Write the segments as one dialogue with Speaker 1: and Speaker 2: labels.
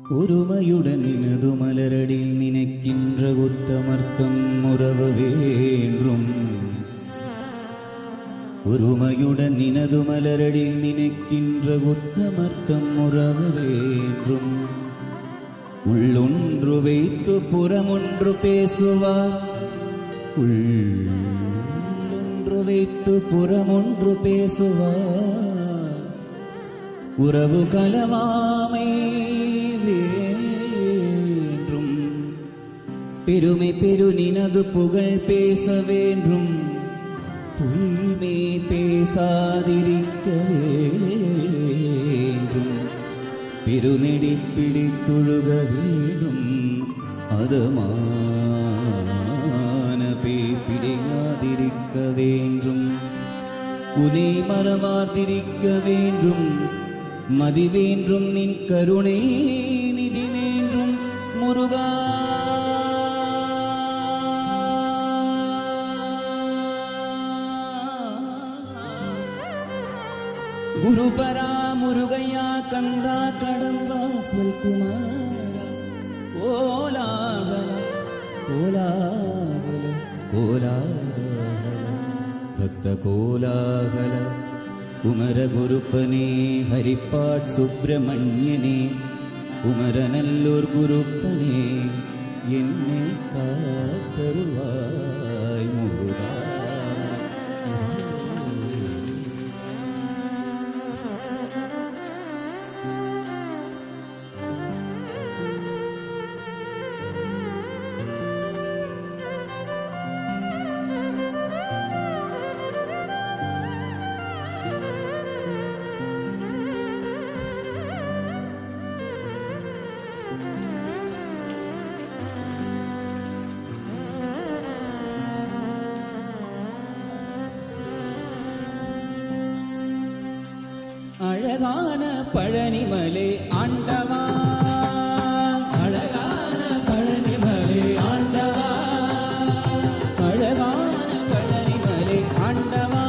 Speaker 1: ஒருமையுடன் நினது மலரடில் நினைக்கின்ற உத்தமர்த்தம் உறவு வேன்றும். ஒருமையுடன் நினது மலரடில் நினைக்கின்ற உத்தமர்த்தம் உறவு வேன்றும். உள்ளொன்று வைத்து புறமொன்று பேசுவார், உள்ளொன்று வைத்து புறமொன்று பேசுவார். உறவு கலவாமை வேண்டும், பெருமை பெரு நினது புகழ் பேச வேண்டும். பொய்மை பேசாதிருக்க வேண்டும், பெருநெடி பிடித்துழுக வேண்டும். அதமான பிடியாதிருக்க வேண்டும். உனை மறவாதிருக்க வேண்டும். மதி வேண்டும் நின் கருணை நிதி வேண்டும். முருகா குருபரா முருகையா கந்தா கடம்பா ஸ்வல்குமாரா கோலாகல கோலாகல கோலாகல பக்த கோலாகல குமர குருப்பனே ஹரிப்பாட் சுப்பிரமணியனே குமரநல்லூர் குருப்பனே என்னை காத்தருள்வாய் முருகா. அழகான பழனிமலை ஆண்டவா, அழகான பழனிமலை ஆண்டவா, அழகான பழனிமலை ஆண்டவா.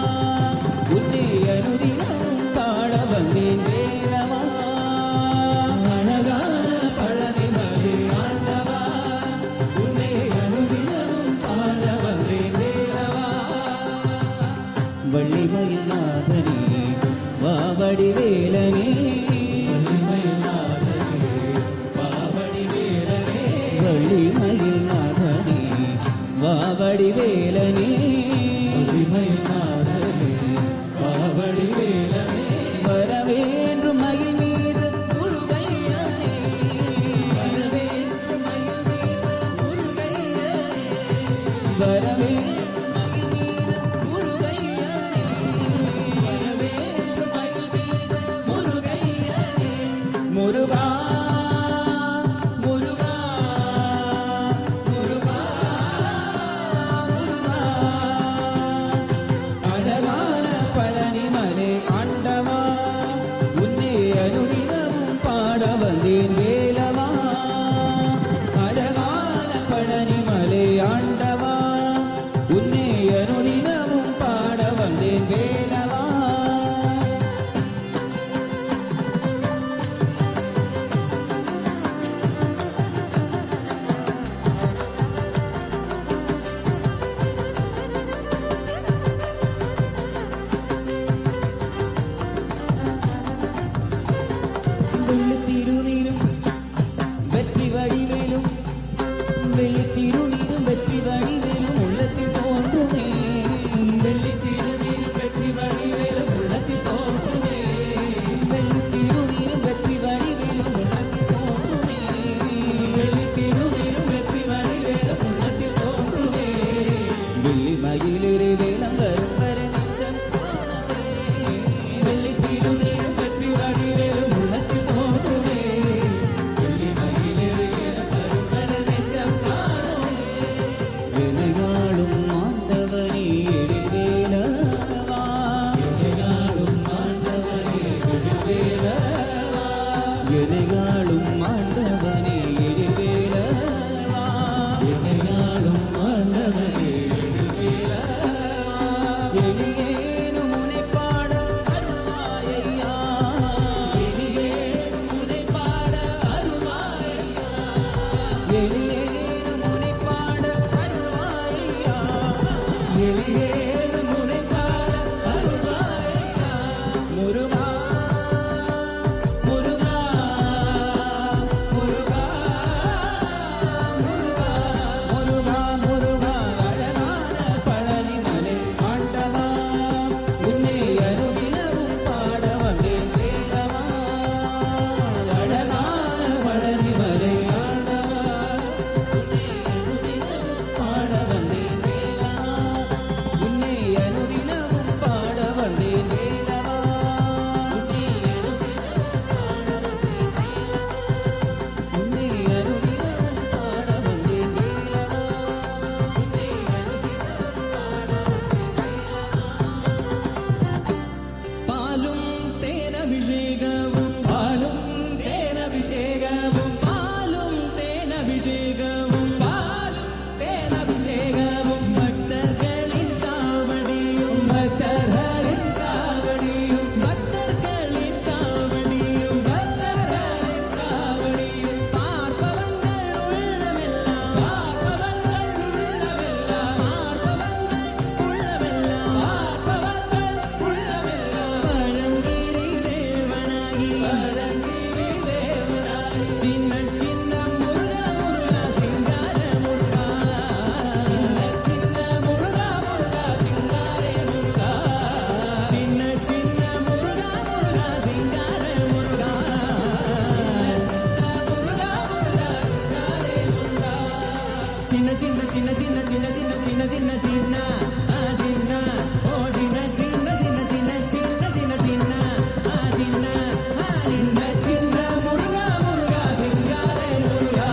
Speaker 1: உன்னை அனுதினமும் பாட வந்தேன் வேலவா. அழகான பழனிமலை ஆண்டவா, உன்னை அனுதினமும் பாட வந்தேன் வேலவா. வள்ளிமயில் நாதனே வாவடி வேலனே, வாவடி வேலனே, வள்ளிமயில் நாதனே வாவடி வேலனே, வள்ளிமயில் நாதனே வாவடி வேலனே. வரவேண்டும் மயில் மீது முருகையனே, வரவேண்டும் மயில் மீது முருகையனே, வரவேண்டும் மயில் மீது முருகையனே, வரவேண்டும் முருகா முருகா முருகா முருகா. அழகான பழனிமலை ஆண்டவா, உன்னை அனுதினமும் பாட வந்தேன் வேலவா. அழகான பழனிமலை ஆண்டவா, உன்னை அனுதினமும் பாட வந்தேன் வேலவா.
Speaker 2: சின்ன சின்ன சின்ன சின்ன சின்ன சின்ன சின்ன சின்ன சின்ன ஓ சின்ன சின்ன சின்ன சின்ன சின்ன சின்ன சின்ன சின்ன சின்ன சின்ன முருகா முருகா சிங்காரே முருகா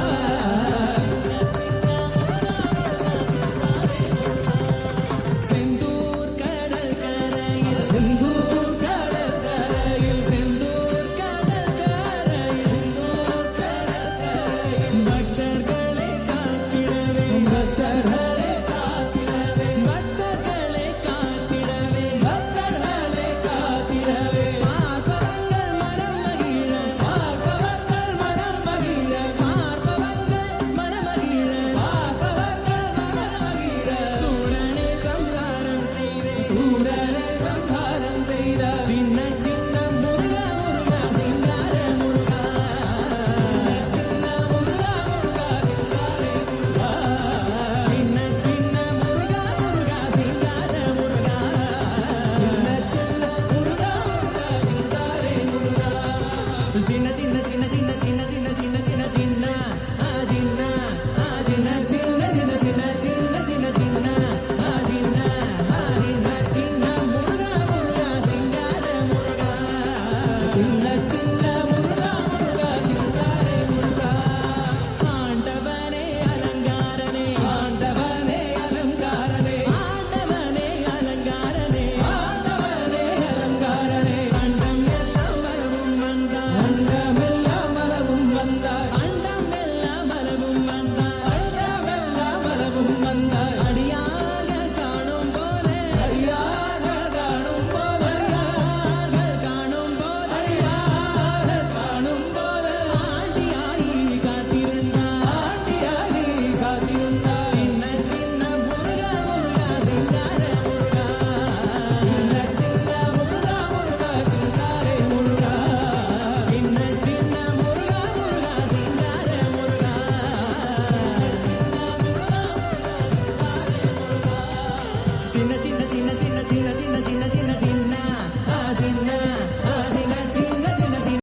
Speaker 2: செந்தூர் கடல் கரையில் செந்தூர் கடல் கரையில் செந்தூர் கடல் கரையில் செந்தூர் கடல் கரையில் பக்தர்களை காத்திடவே பக்தர்களை காத்திடவே பக்தர்களை காத்திடவே பக்தர்களை காத்திடவே பார்ப்பவர்கள் மனம் மகிழ பார்ப்பவர்கள் மனம் மகிழ பார்ப்பவர்கள் மனம் மகிழ பார்ப்பவர்கள் மனம் மகிழ சூரனை சம்ஹாரம் செய்தே சூரனை சம்ஹாரம் செய்த சின்ன சின்ன முருகா முருகா சிங்கார முருகா சின்ன முருகா முருகா சிங்காரே முருகா சின்ன சின்ன முருகா முருகா சிங்கார முருகா சின்ன சின்ன முருகா முருகா சிங்காரே முருகா சின்ன சின்ன சின்ன சின்ன சின்ன சின்ன சின்ன சின்ன சின்ன சின்ன சின்ன சின்ன சின்ன சின்ன சின்ன சின்ன சின்ன சின்ன முருகா முருகா சிங்கார முருகா சின்ன சின்ன முருகா முருகா சிங்காரே முருகா ஆண்டவனே அலங்காரனே ஆண்டவனே அலங்காரனே ஆண்டவனே அலங்காரனே ஆண்டவனே அலங்காரனே அண்டம் எல்லாம் மரமும் வந்தார் அண்டம் எல்லாம் மரமும் வந்தார் அண்டம் எல்லாம் மரமும் வந்தார் அண்டம் எல்லாம் மரமும் வந்தார் அடியார்கள் காணும் போல அடியார்கள் காணும் போல அடியார்கள் காணும் போல அடியார்கள் காணும் போல ஆண்டியாகி காத்திருந்தார் ஆண்டியாகி காத்திருந்தார் சின்ன சின்ன முருகா முருகா சிங்கார முருகா சின்ன சின்ன முருகா முருகா சிங்காரே முருகா சின்ன சின்ன முருகா முருகா சிங்கார முருகா சின்ன சின்ன சின்ன சின்ன சின்ன